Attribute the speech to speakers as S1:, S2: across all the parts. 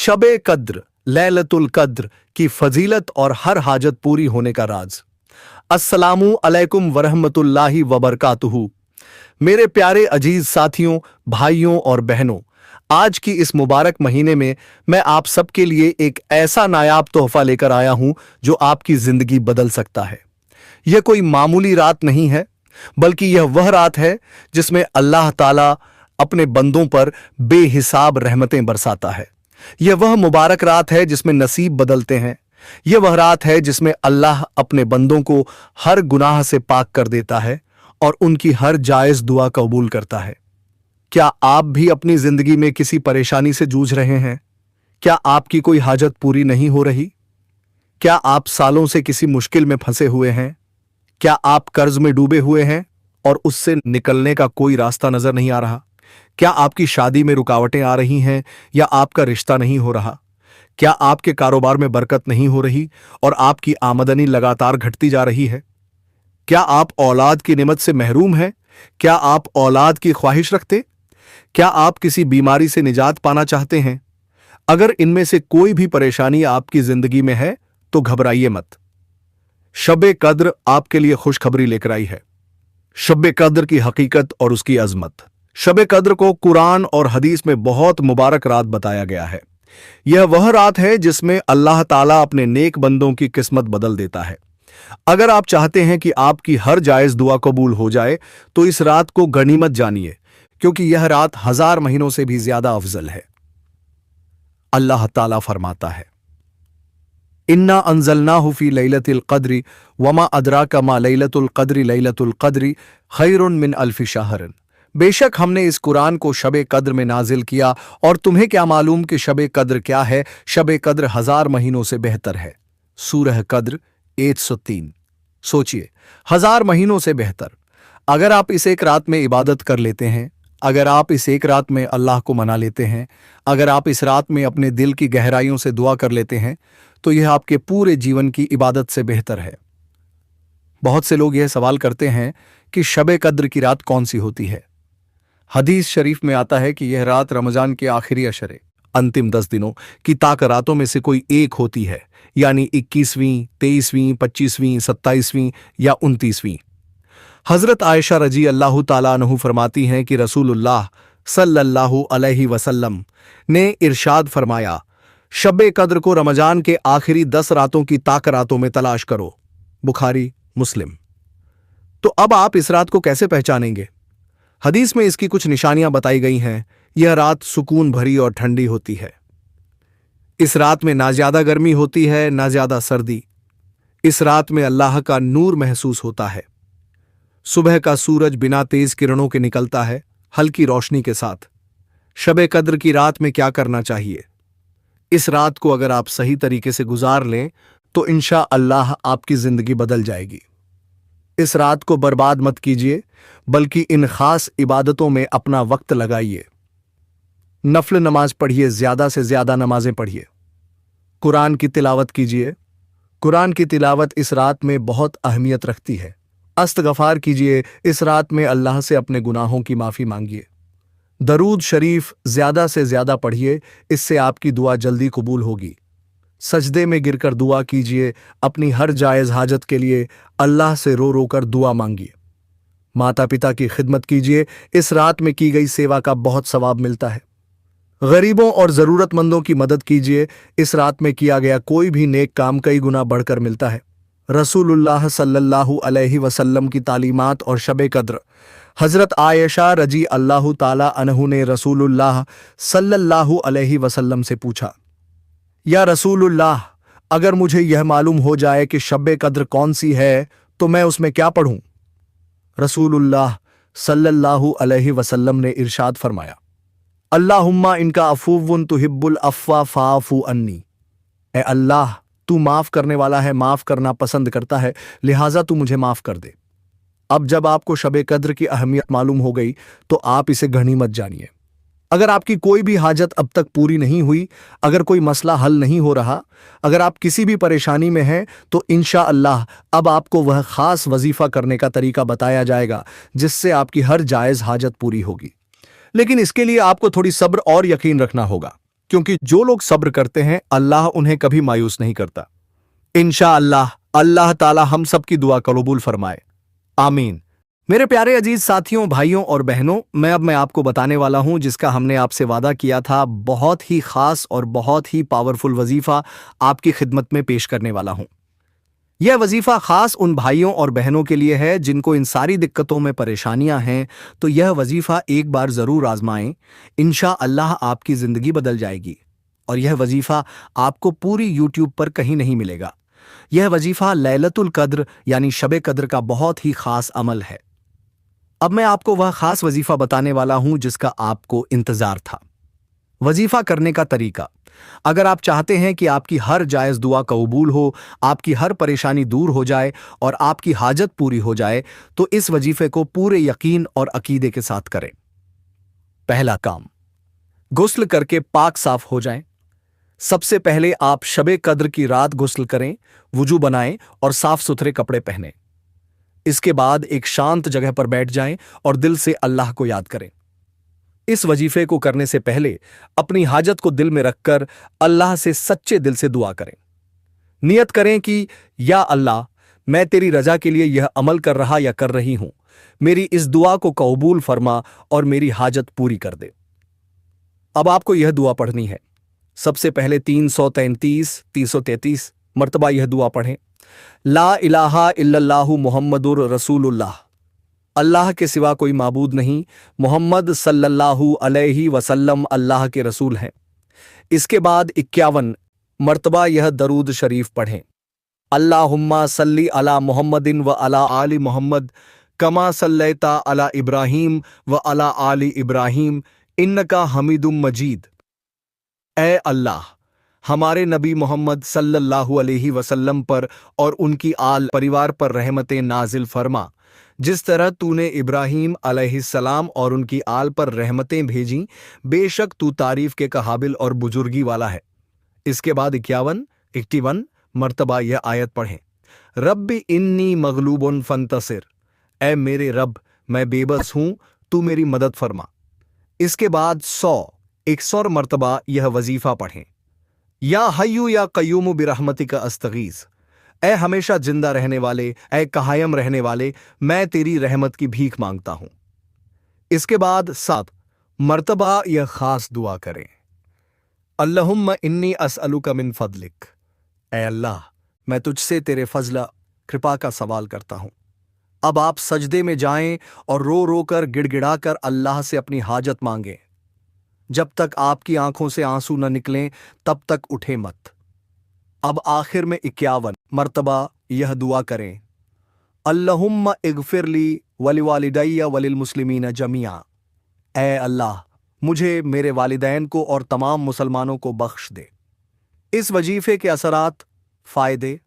S1: शबे कद्र लैलतुल कद्र की फजीलत और हर हाजत पूरी होने का राज। अस्सलामु अलैकुम वरहमतुल्लाहि वबरकातुहू। मेरे प्यारे अजीज साथियों, भाइयों और बहनों, आज की इस मुबारक महीने में मैं आप सबके लिए एक ऐसा नायाब तोहफा लेकर आया हूं जो आपकी जिंदगी बदल सकता है। यह कोई मामूली रात नहीं है, बल्कि यह वह रात है जिसमें अल्लाह ताला अपने बंदों पर बेहिसाब रहमतें बरसाता है। यह वह मुबारक रात है जिसमें नसीब बदलते हैं। यह वह रात है जिसमें अल्लाह अपने बंदों को हर गुनाह से पाक कर देता है और उनकी हर जायज दुआ कबूल करता है। क्या आप भी अपनी जिंदगी में किसी परेशानी से जूझ रहे हैं? क्या आपकी कोई हाजत पूरी नहीं हो रही? क्या आप सालों से किसी मुश्किल में फंसे हुए हैं? क्या आप कर्ज में डूबे हुए हैं और उससे निकलने का कोई रास्ता नजर नहीं आ रहा? क्या आपकी शादी में रुकावटें आ रही हैं या आपका रिश्ता नहीं हो रहा? क्या आपके कारोबार में बरकत नहीं हो रही और आपकी आमदनी लगातार घटती जा रही है? क्या आप औलाद की नेमत से महरूम हैं? क्या आप औलाद की ख्वाहिश रखते? क्या आप किसी बीमारी से निजात पाना चाहते हैं? अगर इनमें से कोई भी परेशानी आपकी जिंदगी में है तो घबराइए मत। शब-ए कद्र आपके लिए खुशखबरी लेकर आई है। शब-ए कद्र की हकीकत और उसकी अजमत। शब-ए कद्र को कुरान और हदीस में बहुत मुबारक रात बताया गया है। यह वह रात है जिसमें अल्लाह ताला अपने नेक बंदों की किस्मत बदल देता है। अगर आप चाहते हैं कि आपकी हर जायज दुआ कबूल हो जाए तो इस रात को गनीमत जानिए, क्योंकि यह रात 1000 महीनों से भी ज्यादा अफजल है। अल्लाह ताला फरमाता है, इन्ना अंजलनाहु फी लैलतिल क़द्रि वमा अदराका मा लैलतुल क़द्रि लैलतुल क़द्रि खैरुन मिन अल्फि शहर। बेशक हमने इस कुरान को शब-ए कद्र में नाजिल किया, और तुम्हें क्या मालूम कि शब-ए कद्र क्या है? शब-ए कद्र 1000 महीनों से बेहतर है। सूरह कद्र 103। सोचिए, 1000 महीनों से बेहतर। अगर आप इस एक रात में इबादत कर लेते हैं, अगर आप इस एक रात में अल्लाह को मना लेते हैं, अगर आप इस रात में अपने दिल की गहराइयों से दुआ कर लेते हैं, तो यह आपके पूरे जीवन की इबादत से बेहतर है। बहुत से लोग यह सवाल करते हैं कि शब-ए कद्र की रात कौन सी होती है। हदीस शरीफ में आता है कि यह रात रमजान के आखिरी अशरे, अंतिम 10 दिनों की ताक रातों में से कोई एक होती है, यानी 21वीं, 23वीं, 25वीं, 27वीं या 29वीं। हजरत आयशा रजी अल्लाह ताला अन्हु फरमाती हैं कि रसूलुल्लाह सल्लल्लाहु अलैहि वसल्लम ने इरशाद फरमाया, शब-ए कद्र को रमजान के आखिरी 10 रातों की ताक रातों में तलाश करो। बुखारी, मुस्लिम। तो अब आप इस रात को कैसे पहचानेंगे? हदीस में इसकी कुछ निशानियां बताई गई हैं। यह रात सुकून भरी और ठंडी होती है। इस रात में ना ज्यादा गर्मी होती है ना ज्यादा सर्दी। इस रात में अल्लाह का नूर महसूस होता है। सुबह का सूरज बिना तेज किरणों के निकलता है, हल्की रोशनी के साथ। शब-ए कद्र की रात में क्या करना चाहिए? इस रात को अगर आप सही तरीके से गुजार लें तो इंशा अल्लाह आपकी जिंदगी बदल जाएगी। इस रात को बर्बाद मत कीजिए, बल्कि इन खास इबादतों में अपना वक्त लगाइए। नफल नमाज पढ़िए, ज्यादा से ज्यादा नमाजें पढ़िए। कुरान की तिलावत कीजिए। कुरान की तिलावत इस रात में बहुत अहमियत रखती है। इस्तग़फ़ार कीजिए। इस रात में अल्लाह से अपने गुनाहों की माफ़ी मांगिए। दरूद शरीफ ज्यादा से ज्यादा पढ़िए, इससे आपकी दुआ जल्दी कबूल होगी। सजदे में गिरकर दुआ कीजिए। अपनी हर जायज़ हाजत के लिए अल्लाह से रो रो कर दुआ मांगिए। माता पिता की खिदमत कीजिए। इस रात में की गई सेवा का बहुत सवाब मिलता है। गरीबों और ज़रूरतमंदों की मदद कीजिए। इस रात में किया गया कोई भी नेक काम कई गुना बढ़कर मिलता है। रसूलुल्लाह सल्लल्लाहु अलैहि वसल्लम की तालीमात और शब-ए कद्र। हजरत आयशा रजी अल्लाह ताला अन्हु ने रसूलुल्लाह सल्लल्लाहु अलैहि वसल्लम से पूछा, या रसूलुल्लाह, अगर मुझे यह मालूम हो जाए कि शब-ए कद्र कौन सी है तो मैं उसमें क्या पढ़ूं? रसूलुल्लाह सल्लल्लाहु अलैहि वसल्लम ने इरशाद फरमाया, अल्लाहुम्मा इनका अफूव्वुन तुहिब्बुल अफ़्वा फ़ाअफ़ू अन्नी। ए अल्लाह, तू माफ करने वाला है, माफ करना पसंद करता है, लिहाजा तू मुझे माफ कर दे। अब जब आपको शब-ए कद्र की अहमियत मालूम हो गई तो आप इसे गनीमत जानिए। अगर आपकी कोई भी हाजत अब तक पूरी नहीं हुई, अगर कोई मसला हल नहीं हो रहा, अगर आप किसी भी परेशानी में हैं, तो इंशा अल्लाह अब आपको वह खास वजीफा करने का तरीका बताया जाएगा जिससे आपकी हर जायज़ हाजत पूरी होगी। लेकिन इसके लिए आपको थोड़ी सब्र और यकीन रखना होगा, क्योंकि जो लोग सब्र करते हैं अल्लाह उन्हें कभी मायूस नहीं करता। इंशाअल्लाह अल्लाह ताला हम सब की दुआ कबूल फरमाए, आमीन। मेरे प्यारे अजीज साथियों, भाइयों और बहनों, मैं आपको बताने वाला हूं जिसका हमने आपसे वादा किया था। बहुत ही खास और बहुत ही पावरफुल वजीफा आपकी खिदमत में पेश करने वाला हूं। यह वजीफा खास उन भाइयों और बहनों के लिए है जिनको इन सारी दिक्कतों में परेशानियां हैं। तो यह वजीफा एक बार जरूर आजमाएं, इंशाअल्लाह आपकी जिंदगी बदल जाएगी। और यह वजीफा आपको पूरी यूट्यूब पर कहीं नहीं मिलेगा। यह वजीफा लैलतुल कद्र यानी शबे कद्र का बहुत ही खास अमल है। अब मैं आपको वह खास वजीफा बताने वाला हूं जिसका आपको इंतजार था। वजीफा करने का तरीका, अगर आप चाहते हैं कि आपकी हर जायज दुआ कबूल हो, आपकी हर परेशानी दूर हो जाए और आपकी हाजत पूरी हो जाए, तो इस वजीफे को पूरे यकीन और अकीदे के साथ करें। पहला काम, गुस्ल करके पाक साफ हो जाएं। सबसे पहले आप शबे कद्र की रात गुस्ल करें, वुजू बनाएं और साफ सुथरे कपड़े पहनें। इसके बाद एक शांत जगह पर बैठ जाएं और दिल से अल्लाह को याद करें। इस वजीफे को करने से पहले अपनी हाजत को दिल में रखकर अल्लाह से सच्चे दिल से दुआ करें। नियत करें कि या अल्लाह, मैं तेरी रजा के लिए यह अमल कर रहा या कर रही हूं, मेरी इस दुआ को कबूल फरमा और मेरी हाजत पूरी कर दे। अब आपको यह दुआ पढ़नी है। सबसे पहले 333 मर्तबा यह दुआ पढ़ें। ला इलाहा इल्लल्लाहु मुहम्मदुर रसूलुल्लाह, अल्लाह के सिवा कोई माबूद नहीं, मोहम्मद सल्लल्लाहु अलैहि वसल्लम अल्लाह के रसूल हैं। इसके बाद 51 मर्तबा यह दरूद शरीफ पढ़ें। अल्लाहुम्मा सल्ली अला मुहम्मदिन व अला आलि मुहम्मद कमा सल्लैता अला इब्राहीम व अला आलि इब्राहीम इन्नका हमीदुम मजीद। ए अल्लाह, हमारे नबी मोहम्मद सल्लल्लाहु अलैहि वसल्लम पर और उनकी आल परिवार पर रहमतें नाजिल फरमा, जिस तरह तूने इब्राहीम अलैहिस्सलाम और उनकी आल पर रहमतें भेजीं, बेशक तू तारीफ के काबिल और बुजुर्गी वाला है। इसके बाद 51 मर्तबा यह आयत पढ़ें। रब्बी इन्नी मगलूबुन फंतसिर, ऐ मेरे रब, मैं बेबस हूं, तू मेरी मदद फरमा। इसके बाद 100 मर्तबा यह वजीफा पढ़ें। या हय्यू या कय्यूम बिरहमतिका अस्तगीस, ऐ हमेशा जिंदा रहने वाले, ऐ कायम रहने वाले, मैं तेरी रहमत की भीख मांगता हूं। इसके बाद 7 मर्तबा यह खास दुआ करें। अल्लाहुम्मा इन्नी अस्अलुका मिन फदलिक, ऐ अल्लाह, मैं तुझसे तेरे फजला कृपा का सवाल करता हूं। अब आप सजदे में जाएं और रो रो कर गिड़गिड़ा कर अल्लाह से अपनी हाजत मांगें। जब तक आपकी आंखों से आंसू न निकलें तब तक उठे मत। अब आखिर में 51 मर्तबा यह दुआ करें। अल्लाहुम्मा इगफिरली वलिवालिदैया वलिल मुस्लिमीन जमिया, ऐ अल्लाह, मुझे, मेरे वालिदैन को और तमाम मुसलमानों को बख्श दे। इस वजीफे के असरात, फ़ायदे,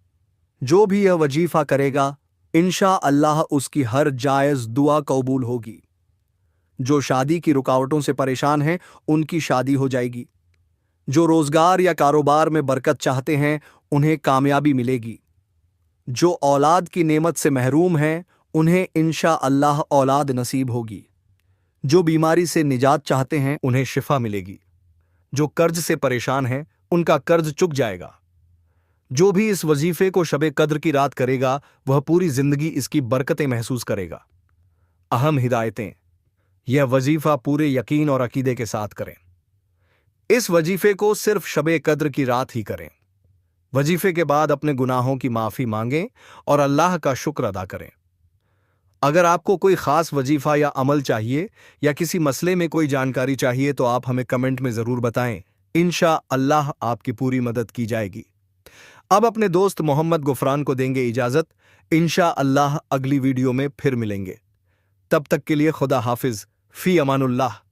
S1: जो भी यह वजीफा करेगा इंशाअल्लाह उसकी हर जायज़ दुआ कबूल होगी। जो शादी की रुकावटों से परेशान हैं उनकी शादी हो जाएगी। जो रोजगार या कारोबार में बरकत चाहते हैं उन्हें कामयाबी मिलेगी। जो औलाद की नेमत से महरूम हैं उन्हें इंशाअल्लाह औलाद नसीब होगी। जो बीमारी से निजात चाहते हैं उन्हें शिफा मिलेगी। जो कर्ज से परेशान हैं उनका कर्ज चुक जाएगा। जो भी इस वजीफे को शबे कद्र की रात करेगा वह पूरी जिंदगी इसकी बरकतें महसूस करेगा। अहम हिदायतें, यह वजीफा पूरे यकीन और अकीदे के साथ करें। इस वजीफे को सिर्फ शबे कद्र की रात ही करें। वजीफे के बाद अपने गुनाहों की माफ़ी मांगें और अल्लाह का शुक्र अदा करें। अगर आपको कोई ख़ास वजीफा या अमल चाहिए या किसी मसले में कोई जानकारी चाहिए तो आप हमें कमेंट में ज़रूर बताएं। इंशाअल्लाह आपकी पूरी मदद की जाएगी। अब अपने दोस्त मोहम्मद गुफरान को देंगे इजाज़त। इंशाअल्लाह अगली वीडियो में फिर मिलेंगे। तब तक के लिए खुदा हाफिज़, फ़ी अमानुल्लाह।